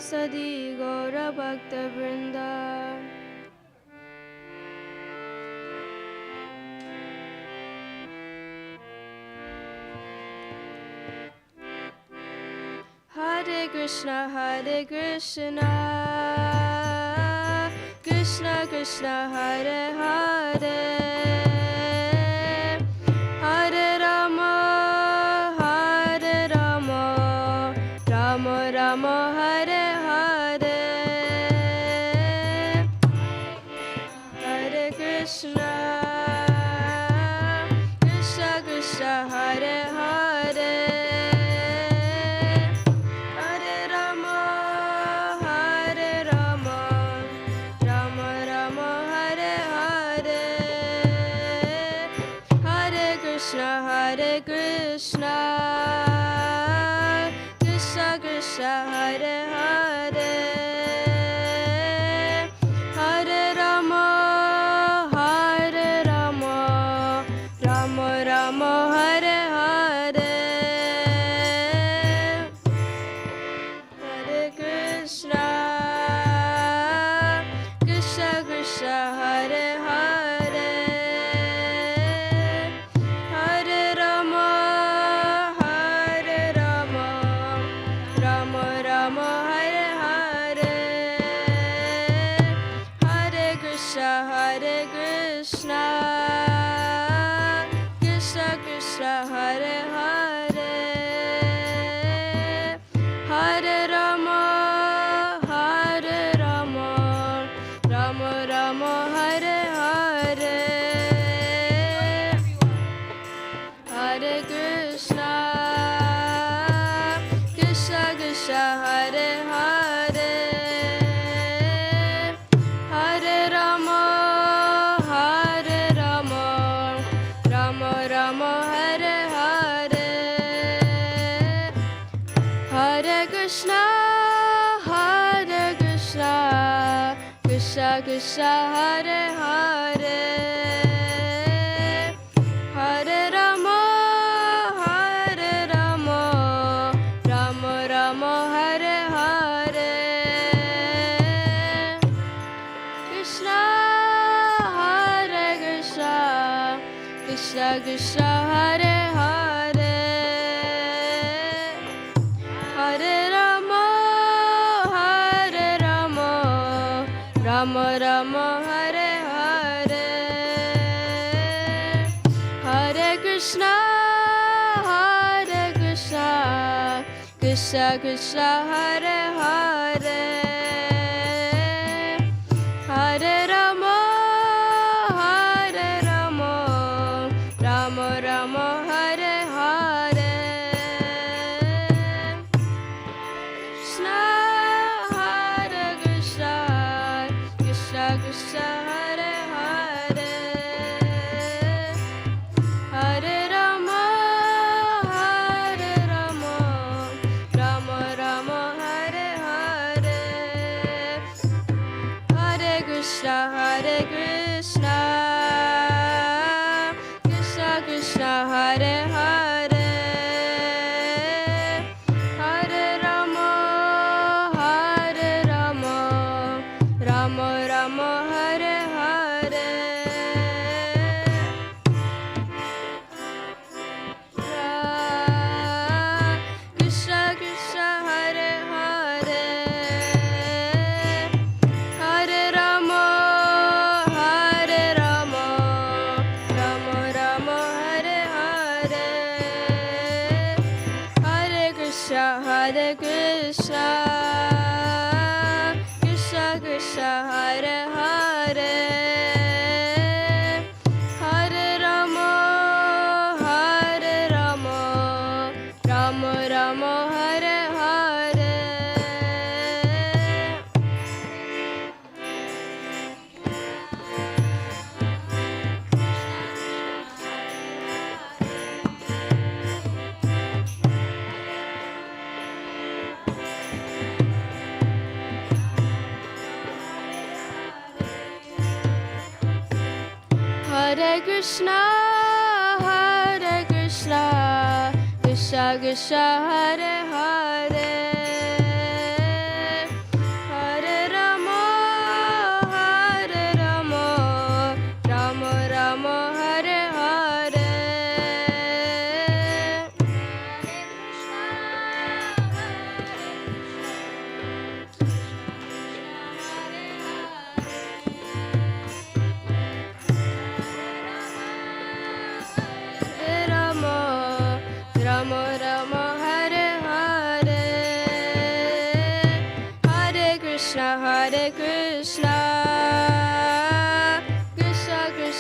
Sadi Gaura Bhakta Vrinda. Hare Krishna, Krishna Krishna, Hare Hare, Hare Rama, Rama Rama, Hare Hare, Hare Krishna, Krishna Krishna, Hare Hare. Hare Krishna, Krishna Krishna, Hare Hare, Hare Rama, Rama Rama, Hare Hare, Hare Krishna, Krishna Krishna, Hare Hare. Hare Krishna, Krishna Krishna, Hare Hare, Hare Rama, Rama Rama, Hare Hare, Hare Krishna, Krishna Krishna, Hare Hare. Krishna Krishna, Hare Hare, Hare Rama, Rama Rama, Hare Hare, Krishna, Hare Krishna, Krishna Krishna, Hare Hare, Hare Rama, Rama Rama, Hare Hare, Hare Krishna, Krishna Krishna, Hare Hare, Hare Rama, Rama Rama, Hare Hare, Krishna, Hare Krishna, Krishna Krishna, Hare Hare, Hare Rama, Rama Rama, Hare Hare, Hare Krishna, Krishna Krishna, Hare Hare, Hare Rama, Rama Rama, Hare Hare, Krishna Krishna, Hare Hare, Hare Rama, Rama Rama, Hare Hare, Hare Krishna, Krishna Krishna, Hare Hare, Hare Rama, Rama Rama, Hare Hare, Hare Krishna, Krishna Krishna, Hare Hare,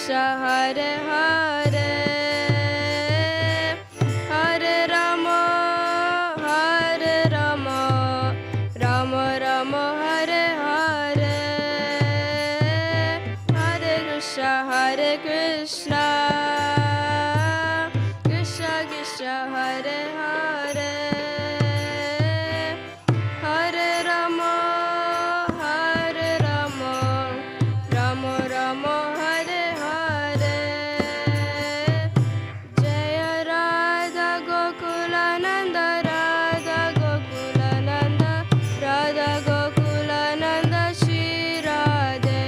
Krishna Hare Hare Hare Rama Rama Rama Hare Hare Hare Krishna Krishna Krishna Hare Hare Hare Rama Rama Rama Hare Hare Jaya Radha Gokulananda Radha Gokulananda Radha Gokulananda Shri Radhe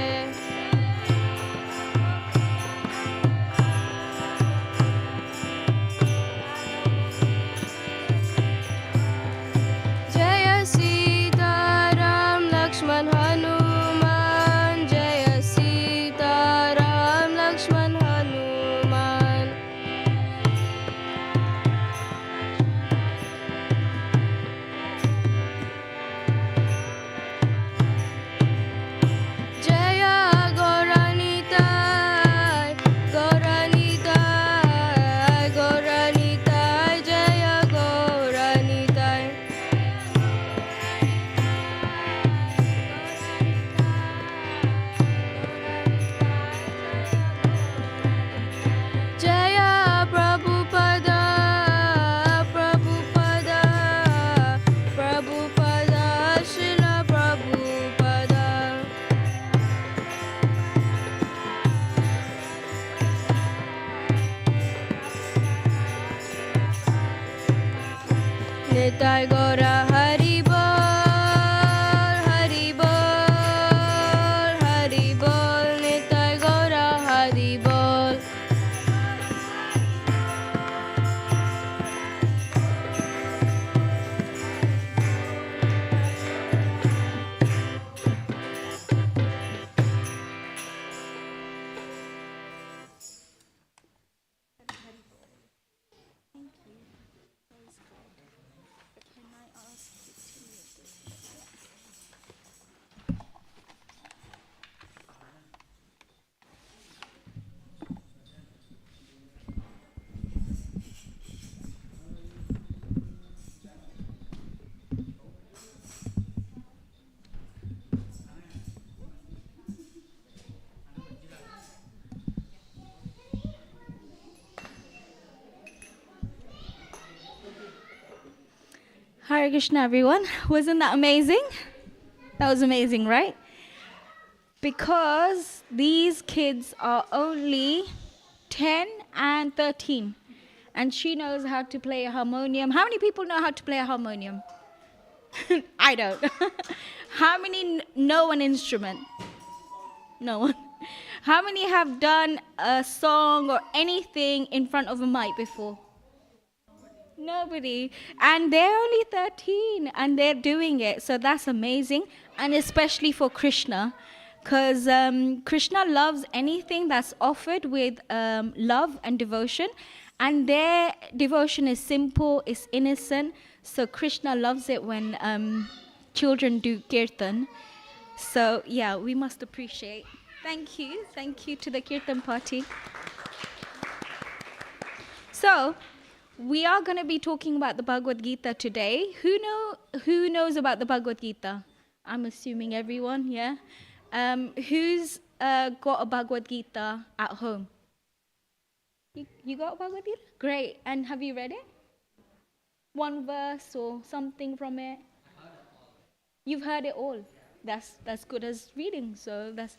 Jaya Sita Ram Lakshman Hanuman Jaya Sita Ram Lakshman Hanuman Jaya Gauranitai Gauranitai Gauranitai Jaya Gauranitai Jaya Prabhupada Prabhupada Prabhupada Srila Prabhupada Nitai Gaura Hari Bol Hari Bol Hari Bol Nitai Gaura Hari Bol Hare Krishna, everyone. Wasn't that amazing? That was amazing, right? Because these kids are only 10 and 13. And she knows how to play a harmonium. How many people know how to play a harmonium? I don't. How many know an instrument? No one. How many have done a song or anything in front of a mic before? Nobody. And they're only 13 and they're doing it. So that's amazing. And especially for Krishna. Because Krishna loves anything that's offered with love and devotion. And their devotion is simple, it's innocent. So Krishna loves it when children do kirtan. So yeah, we must appreciate. Thank you. Thank you to the kirtan party. So we are going to be talking about the Bhagavad Gita today. Who knows about the Bhagavad Gita? I'm assuming everyone, yeah? Who's got a Bhagavad Gita at home? You got a Bhagavad Gita? Great. And have you read it? One verse or something from it? You've heard it all. That's good as reading. So that's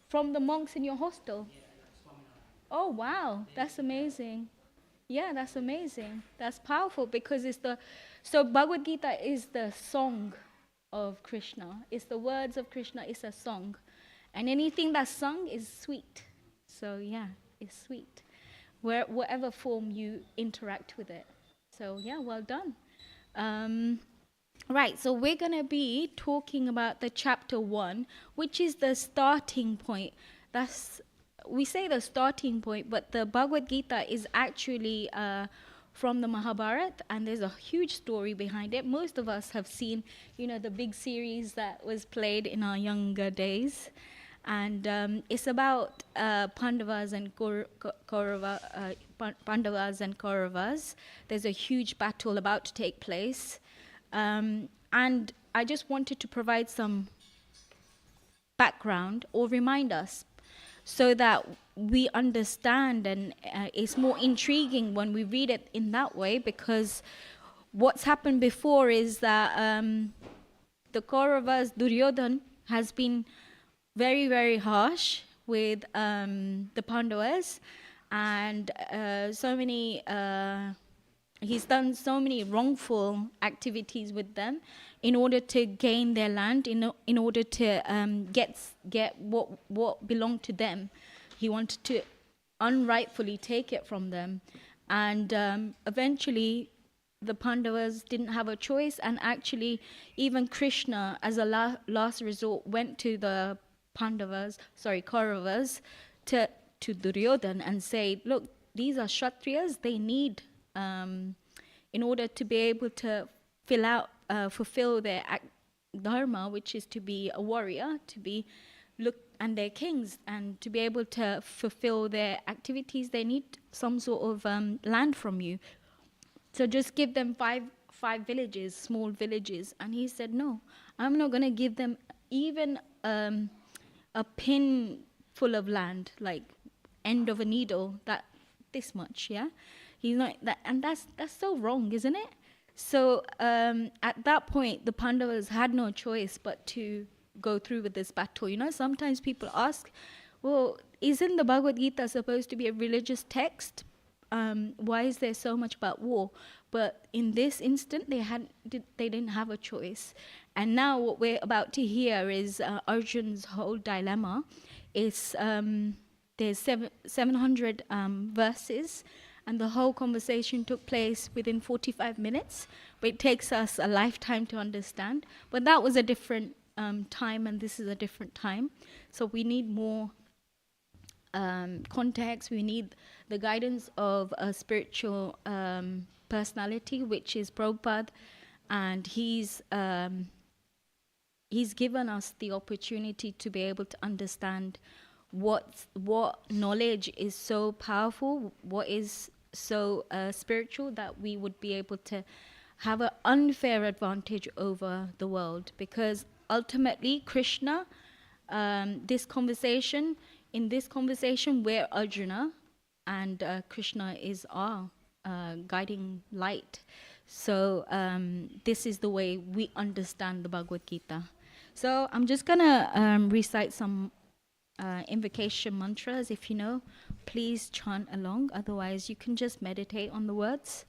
from the monks in your hostel. Oh wow, that's amazing. Yeah, that's amazing. That's powerful because so Bhagavad Gita is the song of Krishna. It's the words of Krishna. It's a song, and anything that's sung is sweet. So yeah, it's sweet, whatever form you interact with it. So yeah, well done. Right, so we're going to be talking about the chapter 1, which is the starting point. We say the starting point, but the Bhagavad Gita is actually from the Mahabharata, and there's a huge story behind it. Most of us have seen, the big series that was played in our younger days. And it's about Pandavas and Pandavas and Kauravas. There's a huge battle about to take place. And I just wanted to provide some background or remind us so that we understand, and it's more intriguing when we read it in that way, because what's happened before is that the Kauravas, Duryodhan, has been very, very harsh with the Pandavas, and he's done so many wrongful activities with them in order to gain their land, in order to get what belonged to them. He wanted to unrightfully take it from them. And eventually, the Pandavas didn't have a choice, and actually, even Krishna, as a last resort, went to the Kauravas, to Duryodhan and said, look, these are Kshatriyas, they need, in order to be able to fulfill their dharma, which is to be a warrior, and they're kings, and to be able to fulfill their activities, they need some sort of land from you. So just give them five villages, small villages. And he said, no, I'm not going to give them even a pin full of land, like end of a needle, this much, yeah? He's not that, and that's so wrong, isn't it? So at that point, the Pandavas had no choice but to go through with this battle. You know, sometimes people ask, well, isn't the Bhagavad Gita supposed to be a religious text? Why is there so much about war? But in this instant, they didn't have a choice. And now what we're about to hear is Arjun's whole dilemma. There's 700 verses, and the whole conversation took place within 45 minutes. But it takes us a lifetime to understand. But that was a different time, and this is a different time. So we need more context. We need the guidance of a spiritual personality, which is Prabhupada, and he's given us the opportunity to be able to understand what knowledge is so powerful, what is so spiritual, that we would be able to have an unfair advantage over the world. Because ultimately, Krishna, in this conversation, we're Arjuna, and Krishna is our guiding light. So this is the way we understand the Bhagavad Gita. So I'm just going to recite some invocation mantras. If you know, please chant along. Otherwise, you can just meditate on the words.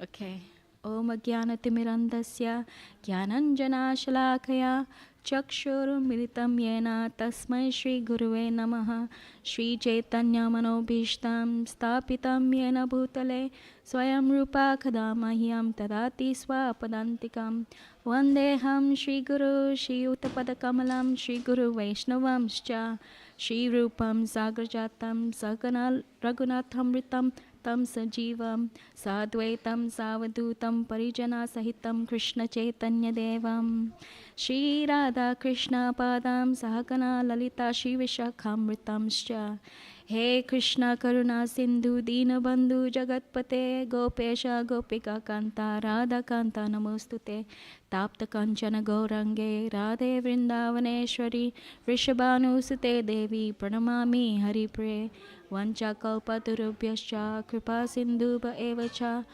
Okay. Om Jnanatimirandasya Jnananjana Shalakaya Chakshurumilitam Yena Tasmai Shri Guruve Namaha Shri Chaitanya Manobhishtam Stapitam Yena Bhutale Swayam Rupa Kadamahyam Tadati Swapadantikam Vandeham Shri Guru Shri Uttapadakamalam Shri Guru Vaishnavamscha Shri Rupam Sagrajatam Sakana Raghunathamritam Tam Sajivam Sadvaitam Savadutam Parijana Sahitam Krishna Chaitanya Devam Shri Radha Krishna Padam Sahakana Lalita Shri Vishakhamritamscha He Krishna Karuna Sindhu Dina Bandhu Jagatpate Gopesha Gopika Kanta Radha Kanta Namostute Tapta Kanchana Gaurange Radhe Vrindavaneshwari Vrishabhanu Sute Devi Pranamami Hari Pre Vancha kalpatarubhyascha kripa sindhuba evacha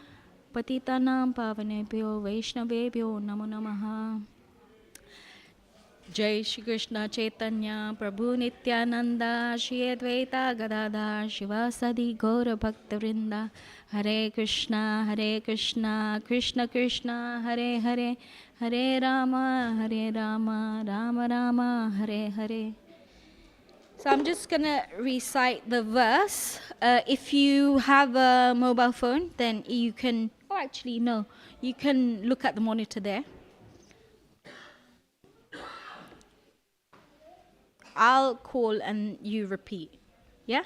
patitanam pavanebhyo vaishnavebhyo namo namaha. Jai Shri Krishna Chaitanya Prabhu Nityananda Shri Advaita Gadadhar Shivasadi Gaura Bhaktavrinda Hare Krishna Krishna Krishna Hare Hare Hare Rama Rama Rama Hare Hare. So I'm just going to recite the verse. If you have a mobile phone, then you can, you can look at the monitor there. I'll call and you repeat. Yeah?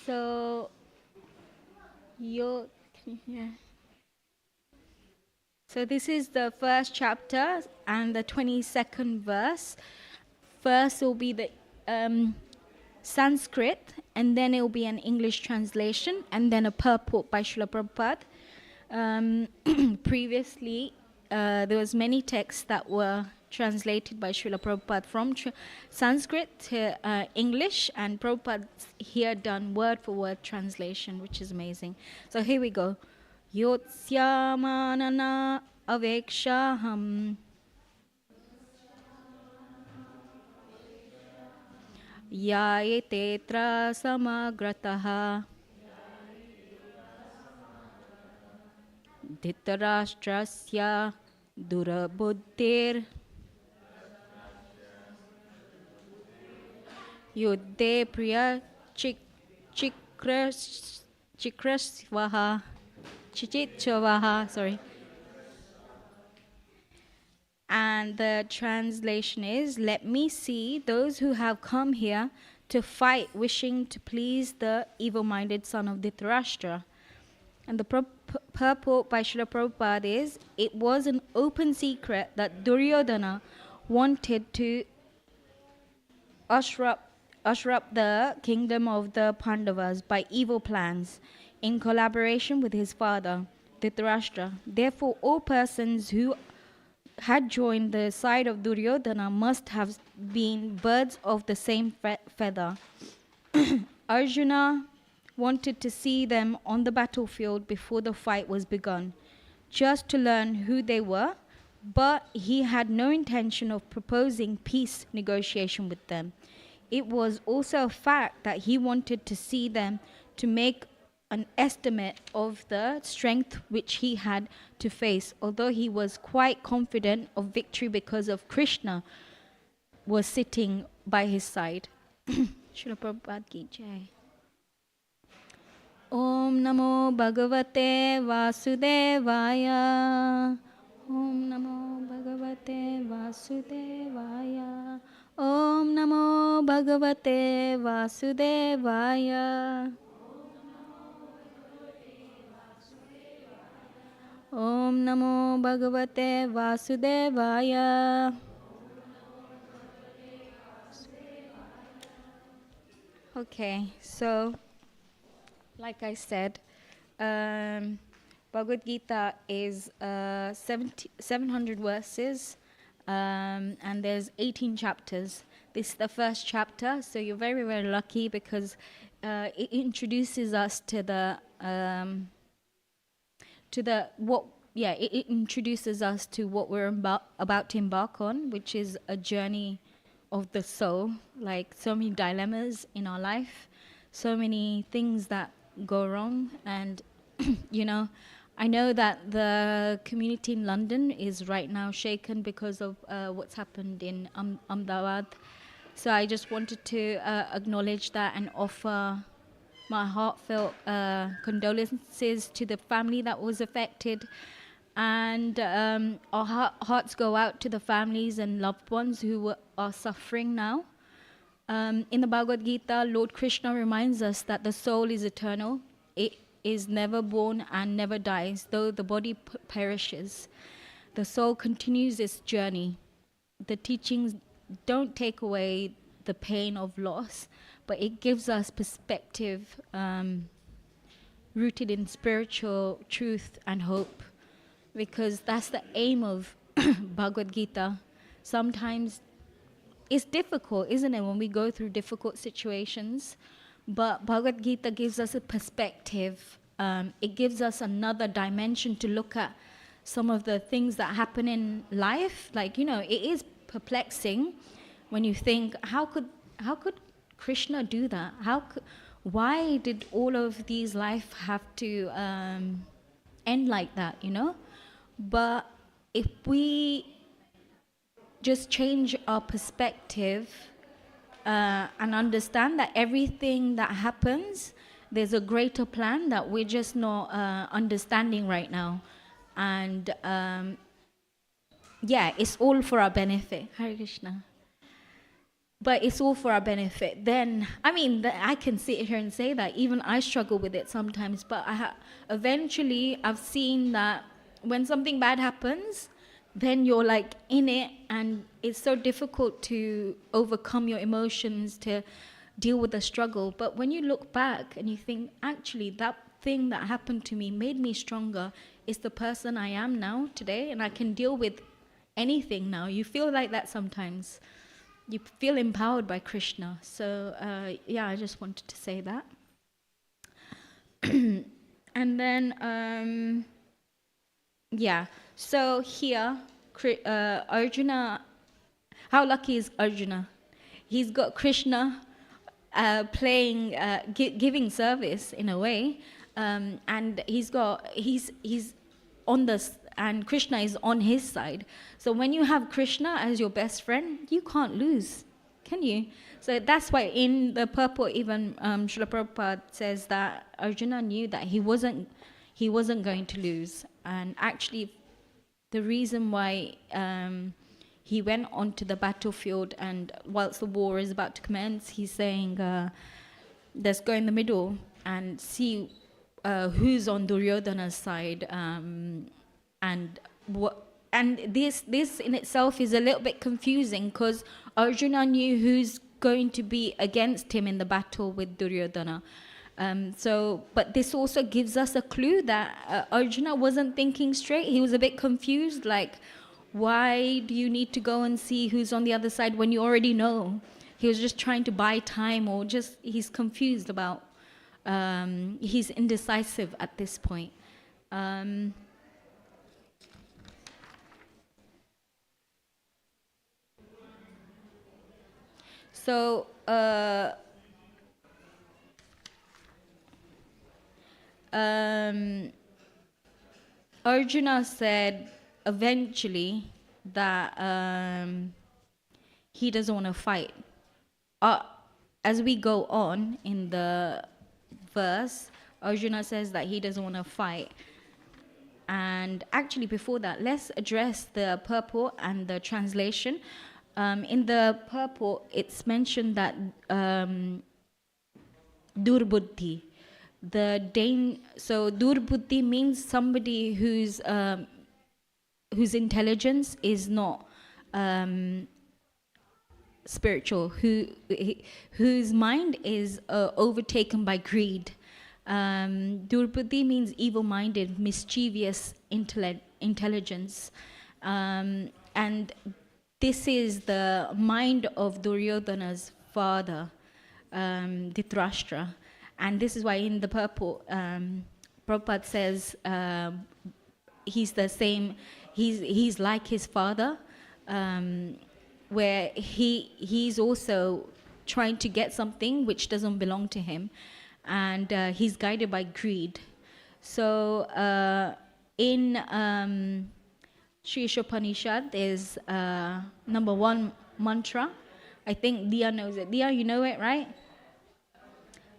So, So this is the first chapter and the 22nd verse. first will be the Sanskrit, and then it will be an English translation, and then a purport by Srila Prabhupada. Previously, there was many texts that were translated by Srila Prabhupada from Sanskrit to English, and Prabhupada's here done word for word translation, which is amazing. So here we go. Yotsyāmanana avekshaham yayetetra samagrataha dhritarashtrasya durabuddhir yuddhe priya chikrasvaha chichitchavaha, sorry. And the translation is, let me see those who have come here to fight, wishing to please the evil-minded son of Dhritarashtra. And the purport by Srila Prabhupada is, it was an open secret that Duryodhana wanted to usher up the kingdom of the Pandavas by evil plans in collaboration with his father, Dhritarashtra. Therefore, all persons who had joined the side of Duryodhana must have been birds of the same feather. Arjuna wanted to see them on the battlefield before the fight was begun, just to learn who they were, but he had no intention of proposing peace negotiation with them. It was also a fact that he wanted to see them to make an estimate of the strength which he had to face, although he was quite confident of victory because of Krishna was sitting by his side. Srila Prabhupada ki jai. Om Namo Bhagavate Vasudevaya. Om Namo Bhagavate Vasudevaya. Om Namo Bhagavate Vasudevaya. Om Namo Bhagavate Vasudevaya. Okay, so like I said, Bhagavad Gita is 700 verses, and there's 18 chapters. This is the first chapter, so you're very, very lucky because it introduces us to it introduces us to what we're about to embark on, which is a journey of the soul. Like so many dilemmas in our life, so many things that go wrong, and I know that the community in London is right now shaken because of what's happened in Ahmedabad. So I just wanted to acknowledge that and offer my heartfelt condolences to the family that was affected, and our hearts go out to the families and loved ones who are suffering now. In the Bhagavad Gita, Lord Krishna reminds us that the soul is eternal. It is never born and never dies, though the body perishes. The soul continues its journey. The teachings don't take away the pain of loss, but it gives us perspective rooted in spiritual truth and hope, because that's the aim of Bhagavad Gita. Sometimes it's difficult, isn't it, when we go through difficult situations, but Bhagavad Gita gives us a perspective. It gives us another dimension to look at some of the things that happen in life. Like, it is perplexing when you think, how could Krishna do that? Why did all of these life have to end like that, But if we just change our perspective and understand that everything that happens, there's a greater plan that we're just not understanding right now. And it's all for our benefit. Hare Krishna. But it's all for our benefit. Then, I can sit here and say that. Even I struggle with it sometimes. But eventually, I've seen that when something bad happens, then you're like in it, and it's so difficult to overcome your emotions, to deal with the struggle. But when you look back and you think, actually, that thing that happened to me made me stronger, it's the person I am now today, and I can deal with anything now. You feel like that sometimes. You feel empowered by Krishna. So yeah, I just wanted to say that. And then yeah, so here Arjuna, how lucky is Arjuna? He's got Krishna playing, giving service in a way, and he's on this, and Krishna is on his side. So when you have Krishna as your best friend, you can't lose, can you? So that's why in the purport, even Srila Prabhupada says that Arjuna knew that he wasn't going to lose. And actually, the reason why he went onto the battlefield, and whilst the war is about to commence, he's saying, let's go in the middle and see who's on Duryodhana's side, and this in itself is a little bit confusing, because Arjuna knew who's going to be against him in the battle with Duryodhana. But this also gives us a clue that Arjuna wasn't thinking straight. He was a bit confused, like, why do you need to go and see who's on the other side when you already know? He was just trying to buy time, or just he's confused about, he's indecisive at this point. So Arjuna said eventually that he doesn't want to fight. As we go on in the verse, Arjuna says that he doesn't want to fight. And actually before that, let's address the purport and the translation. In the purport, it's mentioned that durbuddhi. So durbuddhi means somebody whose intelligence is not spiritual, whose mind is overtaken by greed. Durbuddhi means evil-minded, mischievous intelligence, and this is the mind of Duryodhana's father, Dhritarashtra. And this is why in the purport, Prabhupada says he's the same, he's like his father, where he's also trying to get something which doesn't belong to him, and he's guided by greed. So in Sri Ishopanishad, there's number 1 mantra. I think Dia knows it. Dia, you know it, right?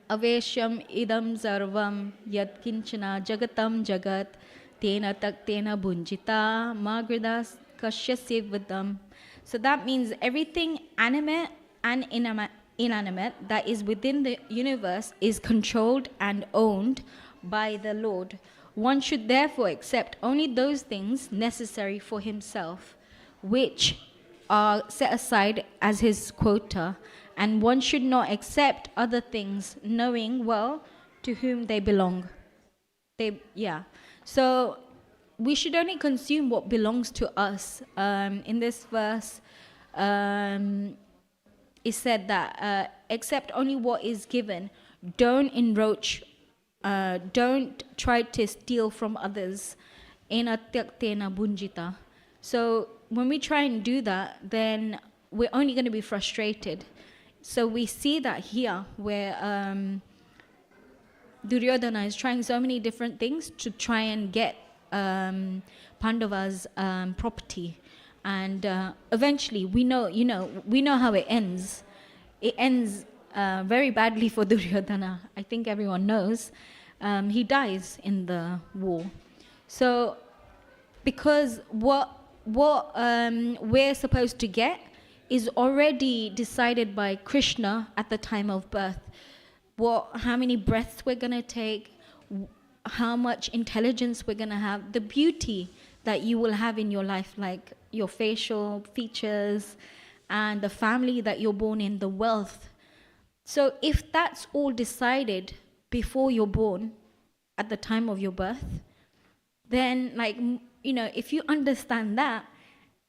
Aveshyam idam sarvam yat kinchana jagatam jagat tena tak tena bunjita magridas kashyasya vidam. So that means everything animate and inanimate that is within the universe is controlled and owned by the Lord. One should therefore accept only those things necessary for himself, which are set aside as his quota, and one should not accept other things, knowing well to whom they belong. So we should only consume what belongs to us. In this verse, it said that accept only what is given. Don't encroach. Don't try to steal from others. Ena tyaktena bunjita. So when we try and do that, then we're only going to be frustrated. So we see that here, where Duryodhana is trying so many different things to try and get Pandava's property, and eventually we know how it ends. It ends very badly for Duryodhana. I think everyone knows. He dies in the war. So because what we're supposed to get is already decided by Krishna at the time of birth. How many breaths we're going to take, how much intelligence we're going to have, the beauty that you will have in your life, like your facial features and the family that you're born in, the wealth. So if that's all decided before you're born, at the time of your birth, then if you understand that,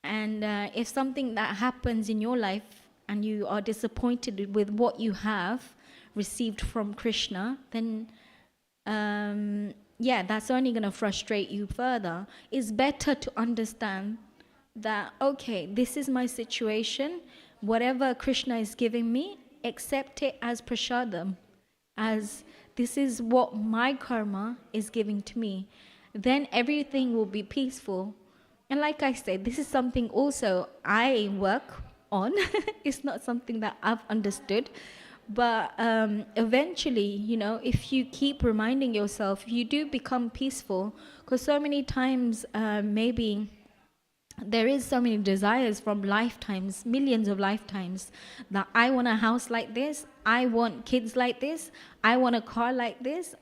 and if something that happens in your life and you are disappointed with what you have received from Krishna, then that's only going to frustrate you further. It's better to understand that, okay, this is my situation. Whatever Krishna is giving me, accept it as prasadam, as this is what my karma is giving to me. Then everything will be peaceful. And like I said, this is something also I work on. It's not something that I've understood. But eventually, if you keep reminding yourself, you do become peaceful. Because so many times, maybe there is so many desires from lifetimes, millions of lifetimes, that I want a house like this, I want kids like this, I want a car like this,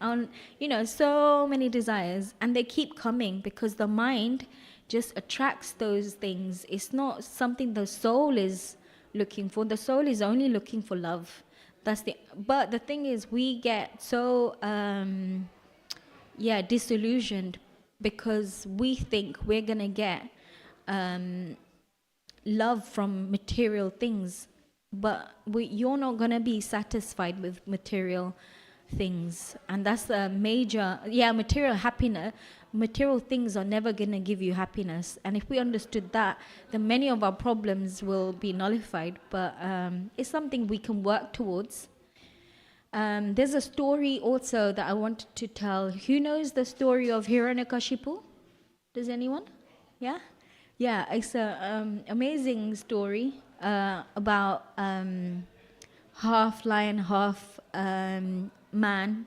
so many desires. And they keep coming because the mind just attracts those things. It's not something the soul is looking for. The soul is only looking for love. But the thing is, we get so disillusioned because we think we're gonna get love from material things, but you're not gonna be satisfied with material things, and that's a major material happiness. Material things are never gonna give you happiness, and if we understood that, then many of our problems will be nullified. But it's something we can work towards. There's a story also that I wanted to tell. Who knows the story of Hiranyakashipu? Does anyone? Yeah? Yeah, it's an amazing story about half lion, half man.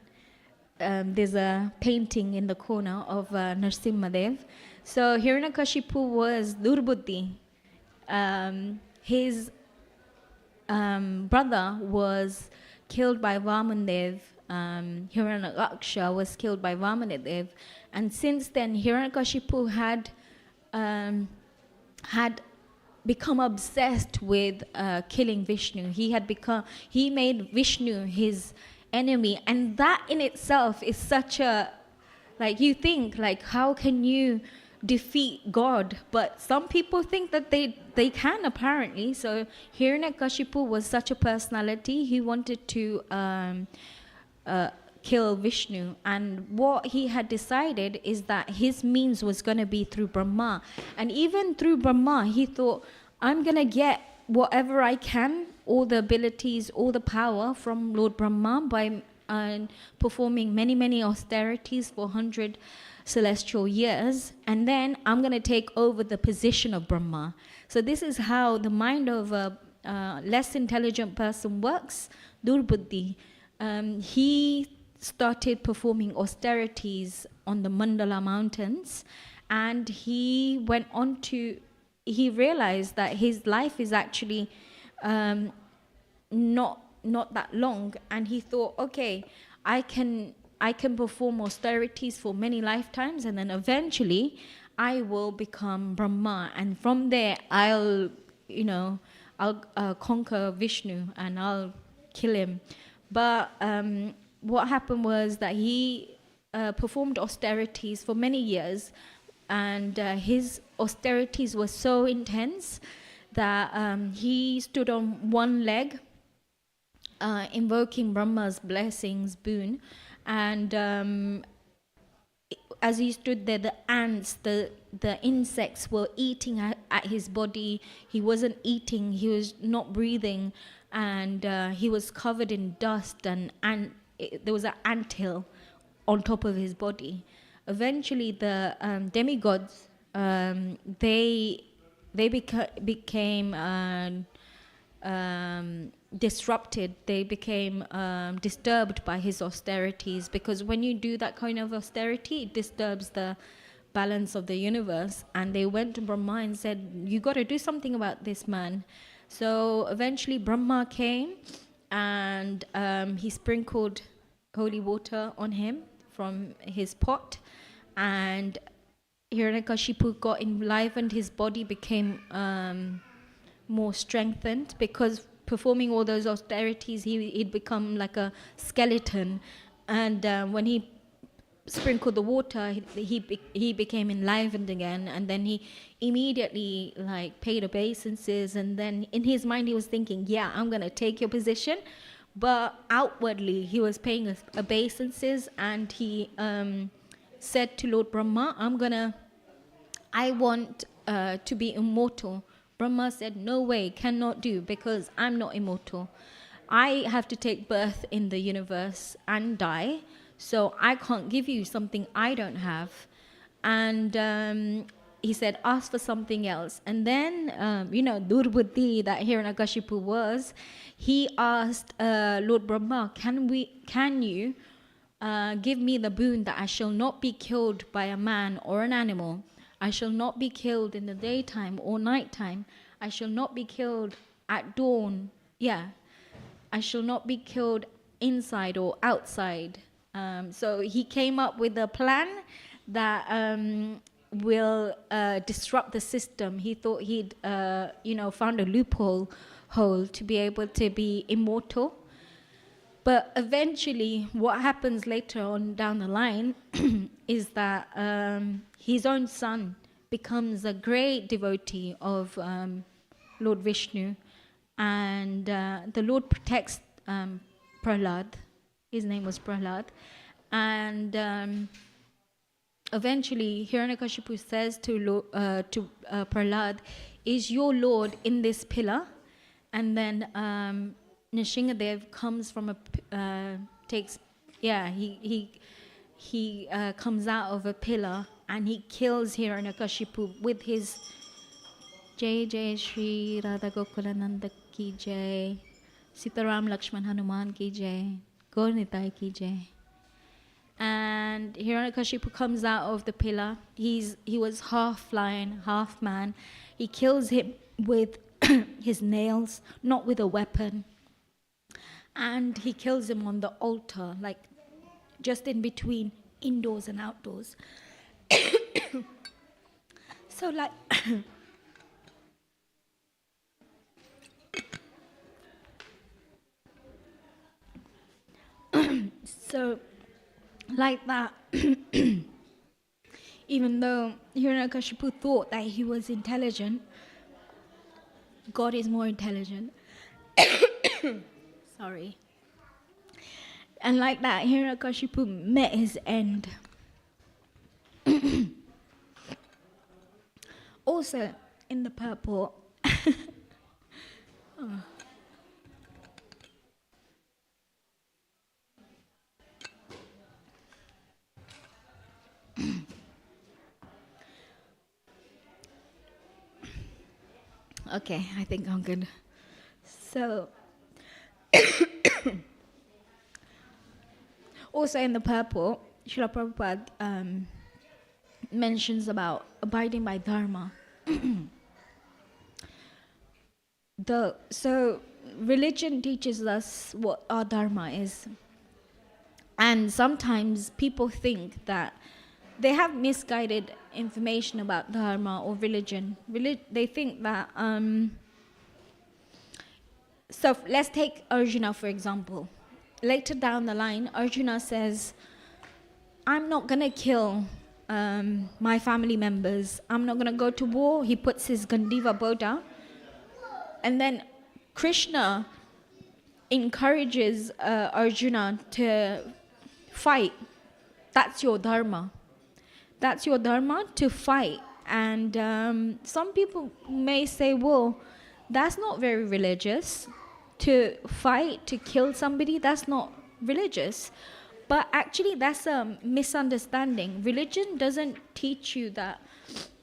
There's a painting in the corner of Narsimhadev. So Hiranyakashipu was Durbuddhi. His brother was killed by Vamandev. Hiranyaksha was killed by Vamandev. And since then, Hiranyakashipu had become obsessed with killing Vishnu. He made Vishnu his enemy, and that in itself is such a, you think, how can you defeat God? But some people think that they can, apparently. So Hiranyakashipu was such a personality. He wanted to kill Vishnu, and what he had decided is that his means was going to be through Brahma. And even through Brahma, he thought, I'm going to get whatever I can, all the abilities, all the power from Lord Brahma by performing many, many austerities for 100 celestial years, and then I'm going to take over the position of Brahma. So this is how the mind of a less intelligent person works, Durbuddhi. He started performing austerities on the Mandala mountains, and he realized that his life is actually not that long, and he thought, okay, I can perform austerities for many lifetimes, and then eventually I will become Brahma, and from there I'll conquer Vishnu and I'll kill him. But what happened was that he performed austerities for many years, and his austerities were so intense that he stood on one leg, invoking Brahma's blessings, boon, and as he stood there, the ants, the insects were eating at his body. He wasn't eating, he was not breathing, and he was covered in dust, and there was an anthill on top of his body. Eventually, the demigods, they became disrupted. They became disturbed by his austerities, because when you do that kind of austerity, it disturbs the balance of the universe. And they went to Brahma and said, you got to do something about this man. So eventually Brahma came, and he sprinkled holy water on him from his pot, and Hiranyakashipu got enlivened, his body became more strengthened, because performing all those austerities, he'd become like a skeleton. And when he sprinkled the water, he became enlivened again. And then he immediately like paid obeisances. And then in his mind, he was thinking, yeah, I'm going to take your position. But outwardly, he was paying obeisances. And he said to Lord Brahma, I want to be immortal. Brahma said, no way, cannot do, because I'm not immortal. I have to take birth in the universe and die, so I can't give you something I don't have. And he said, ask for something else. And then, Durbuddhi, that Hiranyakashipu was, he asked Lord Brahma, can you give me the boon that I shall not be killed by a man or an animal? I shall not be killed in the daytime or nighttime. I shall not be killed at dawn. Yeah. I shall not be killed inside or outside. So he came up with a plan that will disrupt the system. He thought he'd, found a loophole to be able to be immortal. But eventually, what happens later on down the line is that his own son becomes a great devotee of Lord Vishnu, and the Lord protects Prahlad. His name was Prahlad. And eventually, Hiranyakashipu says to Prahlad, is your Lord in this pillar? And then Nrsingadev comes from he comes out of a pillar, and he kills Hiranyakashipu with his Jai Jai Shri Radha Gokulananda ki Jai, Sitaram Lakshman Hanuman ki Jai, Gaur Nitai ki Jai. And Hiranyakashipu comes out of the pillar. He was half lion, half man. He kills him with his nails, not with a weapon. And he kills him on the altar, like just in between indoors and outdoors. So like so like that, even though Hiranyakashipu thought that he was intelligent, God is more intelligent. Sorry. And like that, Hiranyakashipu met his end. Also, in the purport, okay, I think I'm good. So, also in the purport, Srila Prabhupada mentions about abiding by dharma. So religion teaches us what our dharma is. And sometimes people think that they have misguided information about dharma or religion. They think that, so let's take Arjuna for example. Later down the line, Arjuna says, I'm not going to kill my family members. I'm not going to go to war. He puts his Gandiva bow down. And then Krishna encourages Arjuna to fight. That's your dharma. That's your dharma, to fight. And some people may say, well, that's not very religious. To fight, to kill somebody, that's not religious. But actually, that's a misunderstanding. Religion doesn't teach you that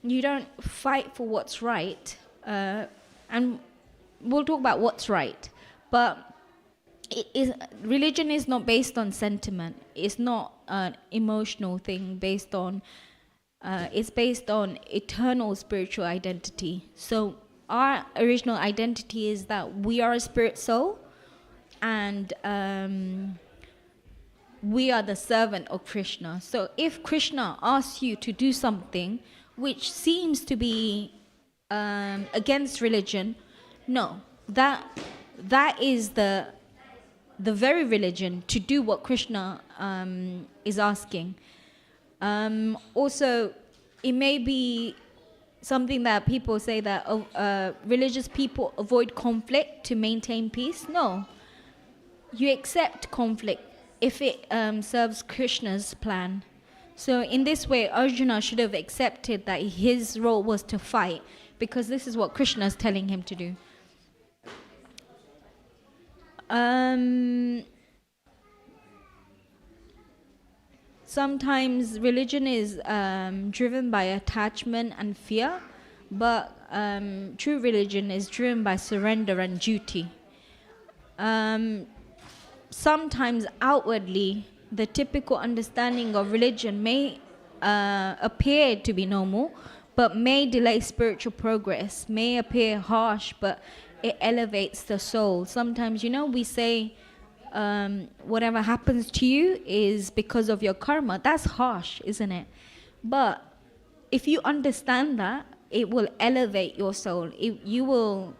you don't fight for what's right. And we'll talk about what's right. But religion is not based on sentiment. It's not an emotional thing based on... it's based on eternal spiritual identity. So our original identity is that we are a spirit soul, and we are the servant of Krishna. So if Krishna asks you to do something which seems to be against religion, no, that is the very religion, to do what Krishna is asking. Also, it may be something that people say that religious people avoid conflict to maintain peace. No, you accept conflict if it serves Krishna's plan. So in this way, Arjuna should have accepted that his role was to fight, because this is what Krishna is telling him to do. Sometimes religion is driven by attachment and fear, but true religion is driven by surrender and duty. Sometimes outwardly, the typical understanding of religion may appear to be normal, but may delay spiritual progress, may appear harsh, but it elevates the soul. Sometimes, we say whatever happens to you is because of your karma. That's harsh, isn't it? But if you understand that, it will elevate your soul. You will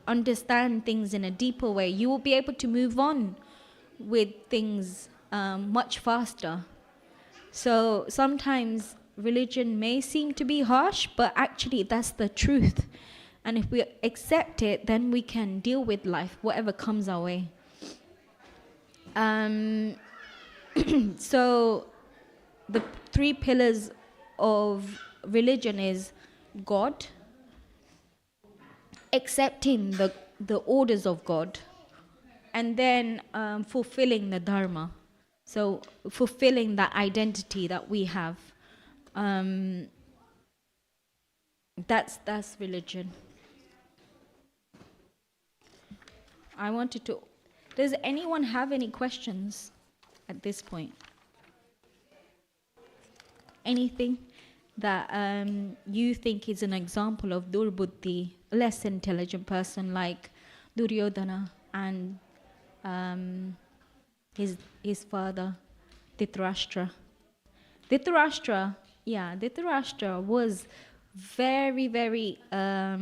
understand things in a deeper way. You will be able to move on with things much faster. So sometimes religion may seem to be harsh, but actually that's the truth. And if we accept it, then we can deal with life, whatever comes our way. So the 3 pillars of religion is God, accepting the orders of God, and then fulfilling the dharma. So fulfilling that identity that we have. That's religion. I wanted to... Does anyone have any questions at this point? Anything that you think is an example of durbuddhi, a less intelligent person like Duryodhana and his father, Dhritarashtra. Dhritarashtra was very, very...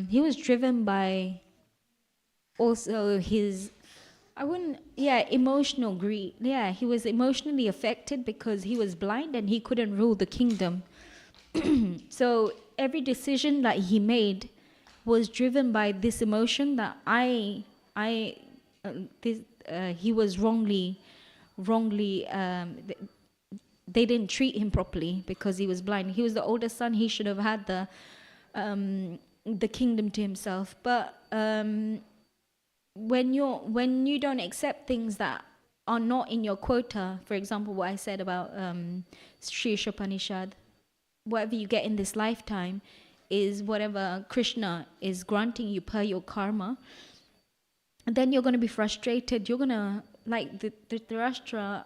he was driven by also his... emotional greed. Yeah, he was emotionally affected because he was blind and he couldn't rule the kingdom. So every decision that he made was driven by this emotion that he was wrongly. They didn't treat him properly because he was blind. He was the oldest son. He should have had the kingdom to himself. But when you don't accept things that are not in your quota, for example, what I said about Sri Upanishad, whatever you get in this lifetime is whatever Krishna is granting you per your karma, then you're going to be frustrated. You're going to, like the Dhritarashtra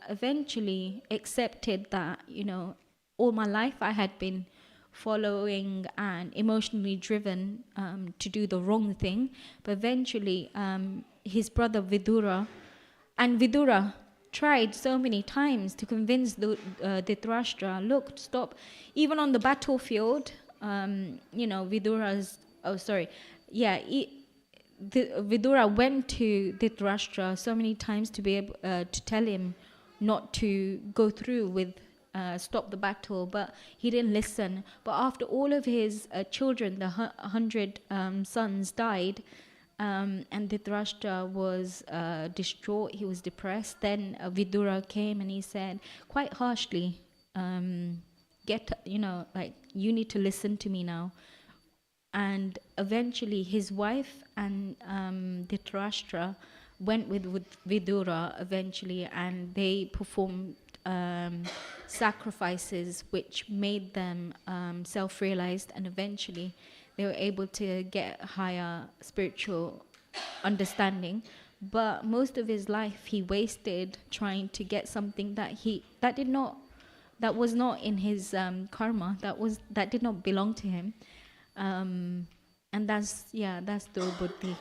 eventually accepted that, all my life I had been following and emotionally driven to do the wrong thing. But eventually his brother Vidura tried so many times to convince Dhritarashtra, look, stop. Even on the battlefield, Vidura went to Dhritarashtra so many times to be able to tell him not to go through with stop the battle, but he didn't listen. But after all of his children, the 100 sons died, and Dhritarashtra was distraught, he was depressed. Then Vidura came and he said, quite harshly, you need to listen to me now. And eventually his wife and Dhritarashtra went with Vidura eventually, and they performed sacrifices which made them self-realized, and eventually they were able to get higher spiritual understanding. But most of his life he wasted trying to get something that was not in his karma, that did not belong to him. And that's durbuddhi.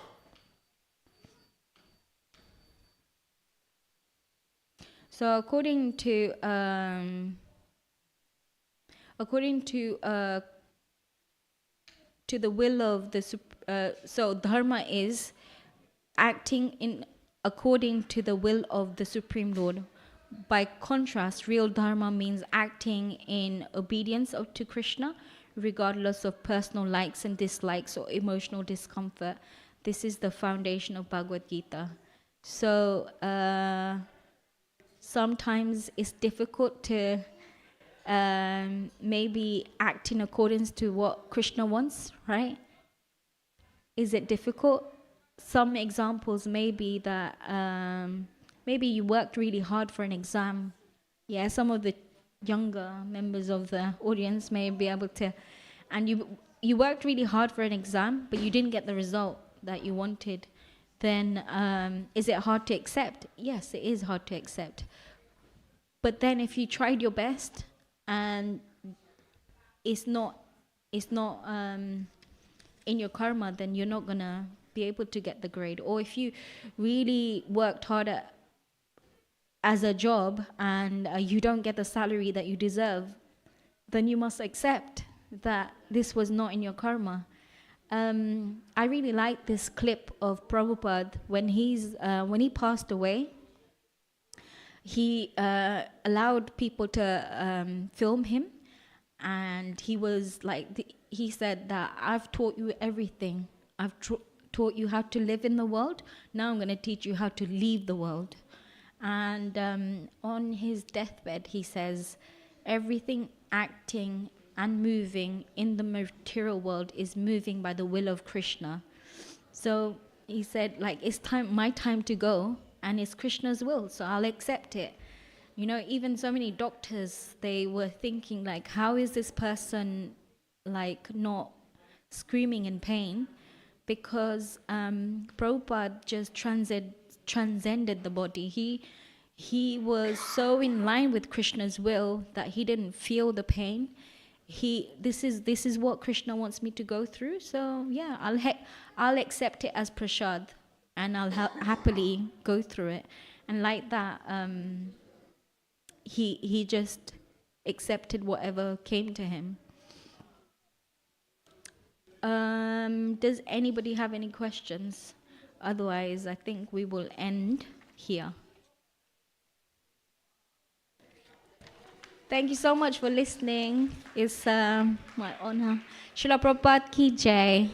So according to the will of the so dharma is acting in according to the will of the Supreme Lord. By contrast, real dharma means acting in obedience to Krishna, regardless of personal likes and dislikes or emotional discomfort. This is the foundation of Bhagavad Gita. So sometimes it's difficult to maybe act in accordance to what Krishna wants, right? Is it difficult? Some examples may be that maybe you worked really hard for an exam. Yeah, some of the younger members of the audience may be able to, and you worked really hard for an exam, but you didn't get the result that you wanted. Then is it hard to accept? Yes, it is hard to accept. But then if you tried your best and it's not in your karma, then you're not gonna be able to get the grade. Or if you really worked hard as a job and you don't get the salary that you deserve, then you must accept that this was not in your karma. I really like this clip of Prabhupada when he passed away. He allowed people to film him, and he was like, he said that I've taught you everything. I've taught you how to live in the world. Now I'm going to teach you how to leave the world. And on his deathbed, he says, everything acting and moving in the material world is moving by the will of Krishna. So he said, like, it's my time to go, and it's Krishna's will, so I'll accept it. You know, even so many doctors, they were thinking, like, how is this person, like, not screaming in pain? Because Prabhupada just transcended the body. He was so in line with Krishna's will that he didn't feel the pain. This is what Krishna wants me to go through, so yeah, I'll accept it as prasad, and I'll happily go through it. And like that, he just accepted whatever came to him. Does anybody have any questions? Otherwise, I think we will end here. Thank you so much for listening. It's my honor. Srila Prabhupada ki jai.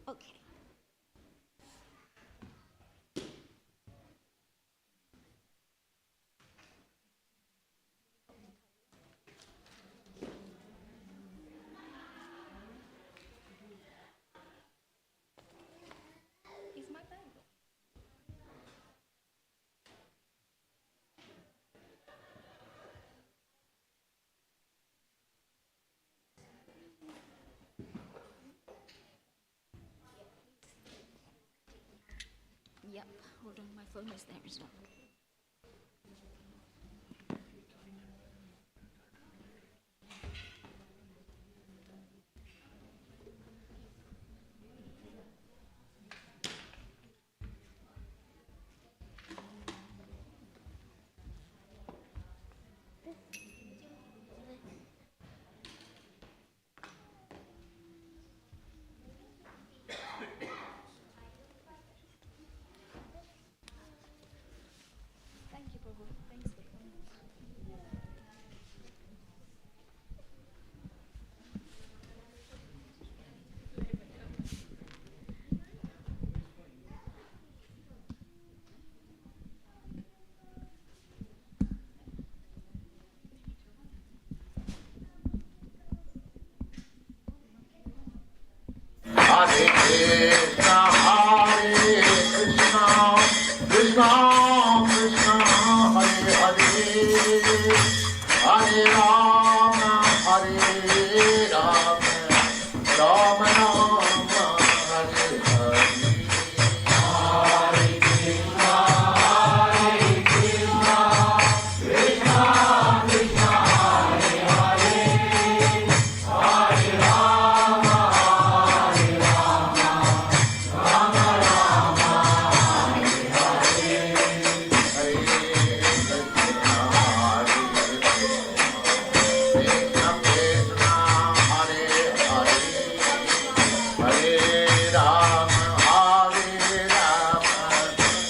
Okay. Is my bag? Yep. Hold on, my phone is there as well.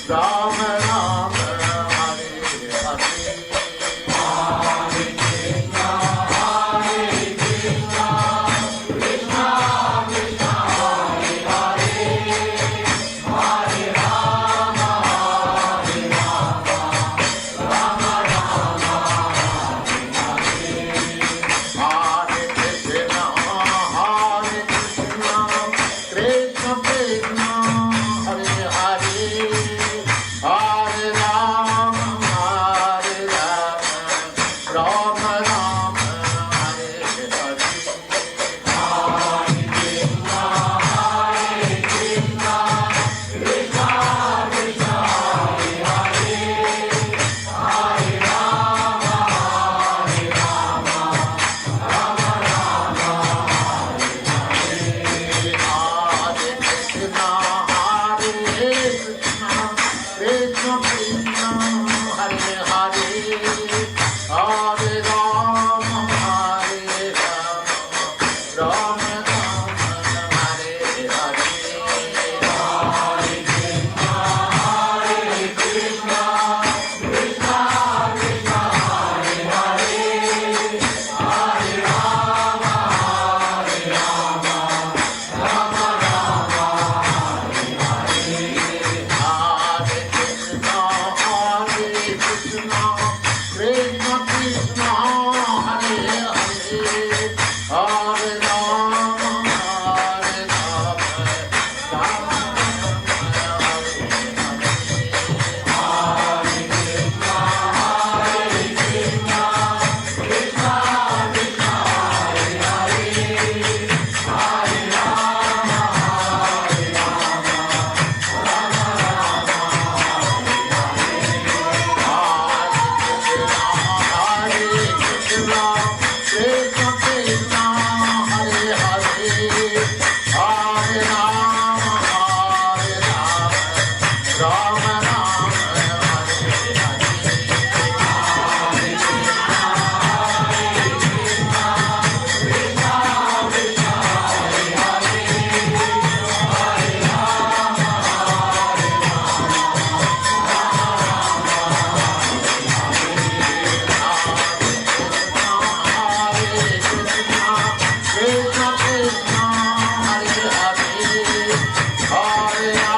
Rama Rama Hare Hare Hare Krishna Krishna Krishna Hare Hare Hare Rama Hare Rama Rama Rama Hare Hare Hare Krishna Krishna Krishna Hare Hare Hare Rama Rama Rama Hare Hare Hare Krishna Krishna Krishna Krishna Hare Hare Hare Rama Rama Rama Hare Hare Hare Krishna Krishna Krishna Krishna Hare Hare Hare Rama Rama Hare Hare Hare Krishna Krishna Krishna Krishna Hare Hare Hare Rama Rama Rama Hare Hare Hare Krishna Krishna Krishna Krishna Hare Hare Hare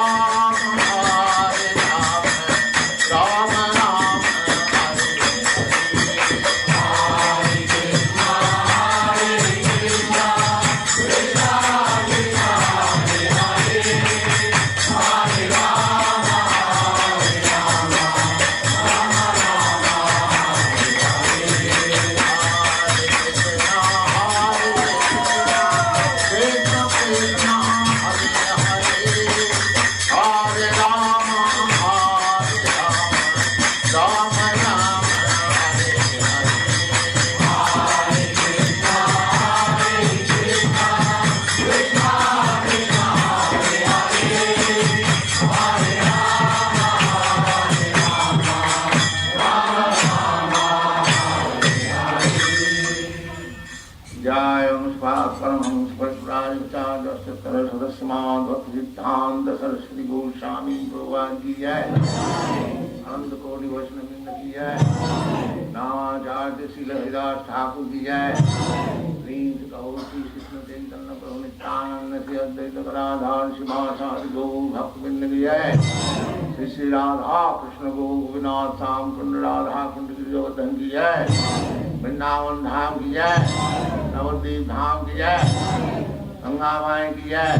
Rama Rama Hare Saraswati Goswami भगवान की जय। आनंद कोटि वैष्णववृंद की जय। नामाचार्य श्रील हरिदास ठाकुर की जय। कहो श्री कृष्ण चैतन्य प्रभु नित्यानंद श्री अद्वैत गदाधर शिवासादि गौर भक्तवृंद की जय। श्री श्री राधा कृष्ण गोविनाथ श्याम कुंड राधा कुंड गिरिवर्धन की जय। वृंदावन धाम की जय। नवद्वीप धाम की जय। गंगा माई की जय।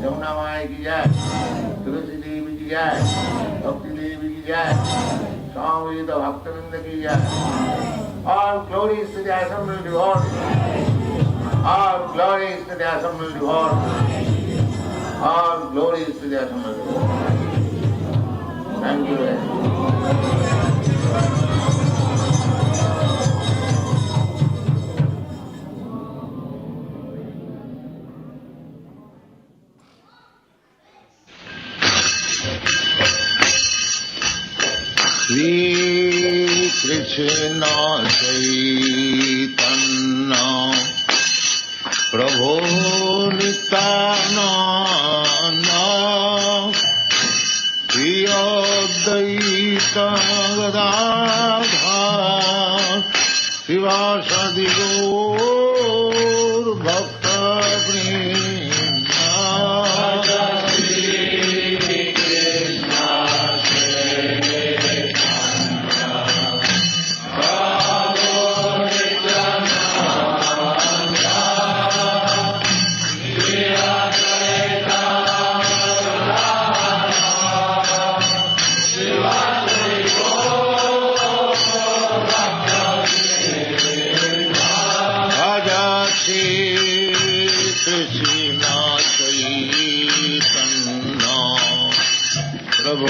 यमुना माई की जय। तुलसी देवी की जय। भक्ति देवी की जय। स्वामी the भक्तवृंद की जय। All glories to the assembled devotees. All glories to the assembled devotees. All glories to the assembled devotees. Thank you very much. Shri Krishna Chaitanya Prabhu Nityananda Priya Advaita Gadadhar Sivasadi Gaur Bhakta Prabhu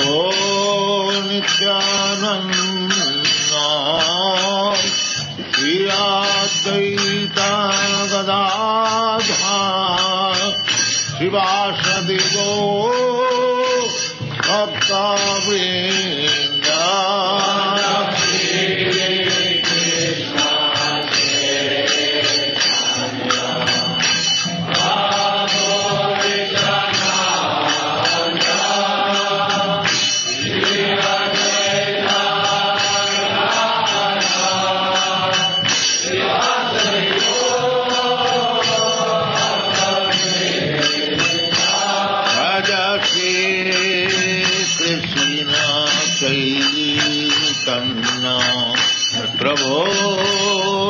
Nityananda Shri Advaita Gadadhar Shivasadi Gaur Bhakta Vrinda Prabhu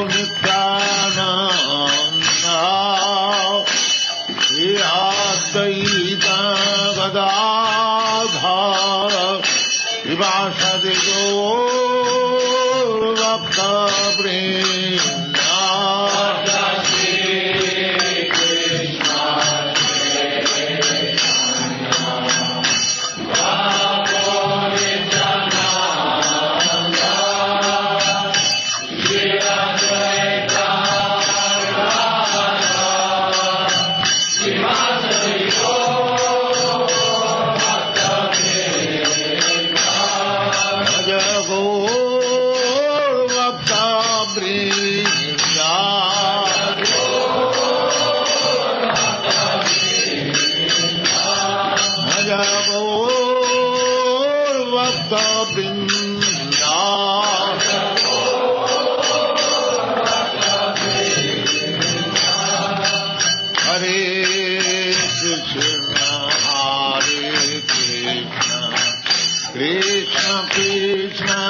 Nityananda Shri Advaita Gadadhar Shivasadi Gaur Bhakta Vrinda Krishna Krishna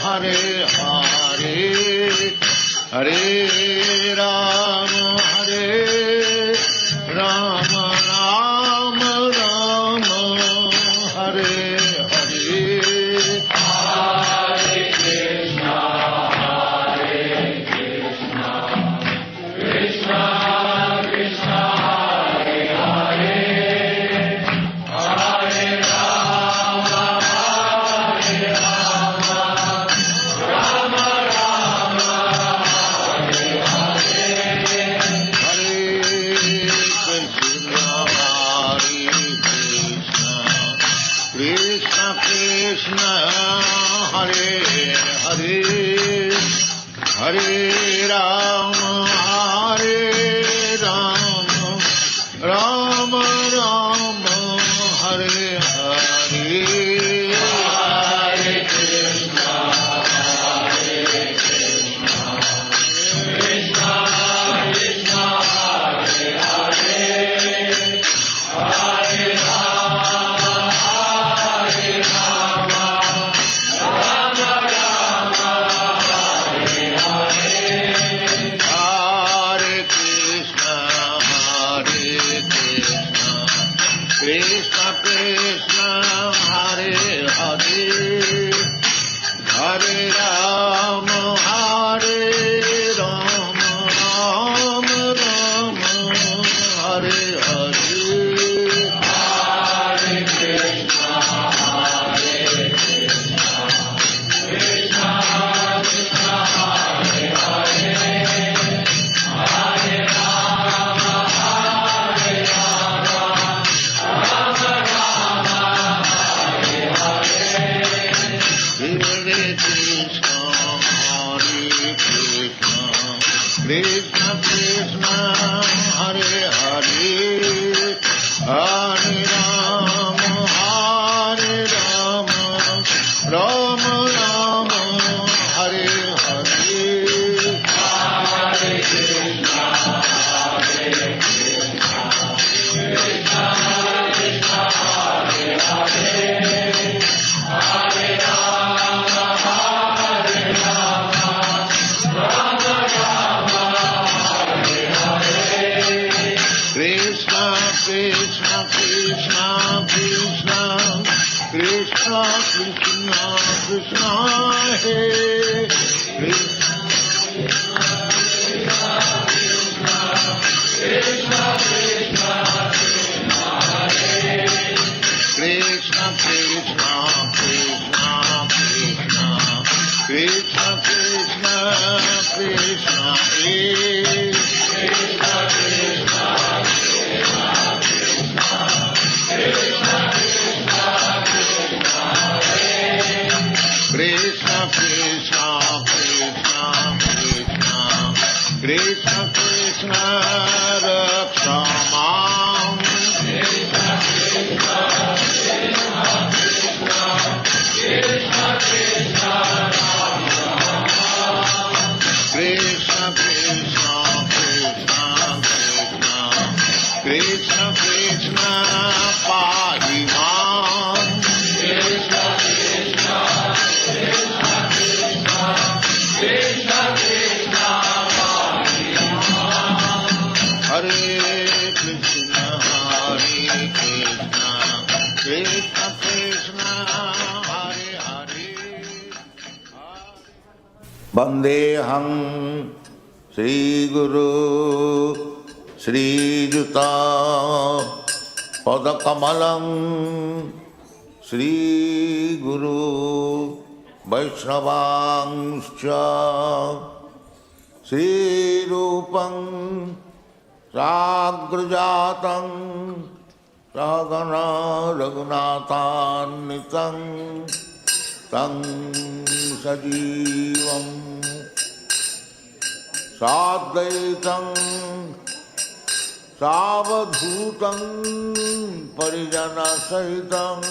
Hare Hare Hare Rama Hare Rama Rama Rama Hare Hare Hare Krishna Krishna Krishna Hare Hare Hare Rama Krishna Hare Hare Hare Rama Hare Rama Rama Rama Hare Hare Hare Krishna Hare Krishna Krishna Krishna Hare Hare Hare Rama Hare Rama Rama Rama Hare Hare Hare Krishna Krishna Krishna Hare Hare Hare Rama Hare Rama Rama Rama Hare Hare Hare Krishna Krishna Krishna Hare Hare Hare Rama Hare Rama Rama Rama Hare Hare Hare Krishna Krishna Krishna Hare Hare Hare Rama Hare Rama Rama Rama Hare Hare Hare Krishna Hare Krishna Krishna Krishna Hare Hare Hare Rama Hare Rama Rama Rama Hare Hare Krishna Krishna Krishna Krishna Krishna Krishna Krishna Hare Krishna Krishna Krishna Krishna Krishna Hare Krishna Krishna Krishna Krishna Krishna Krishna Krishna Hare Krishna Krishna Krishna Krishna Krishna Krishna Krishna Krishna Krishna Krishna Raksha Mam Krishna Krishna Krishna Krishna Krishna Krishna Raksha Mam Krishna Krishna Krishna Krishna Krishna Krishna Pahi Mam Krishna Krishna Krishna Krishna Krishna Krishna Pahi Mam Hare Krishna Hare Krishna Krishna Krishna Hare Hare Vandeham Sri Guru Sri Juta Padakamalam Sri Guru Vaishnavangscha Sri Rupam Sagrajatam Sagana Raghunathannitam Tam Sajivam Sadvaitam Savadhutam Parijana Sahitam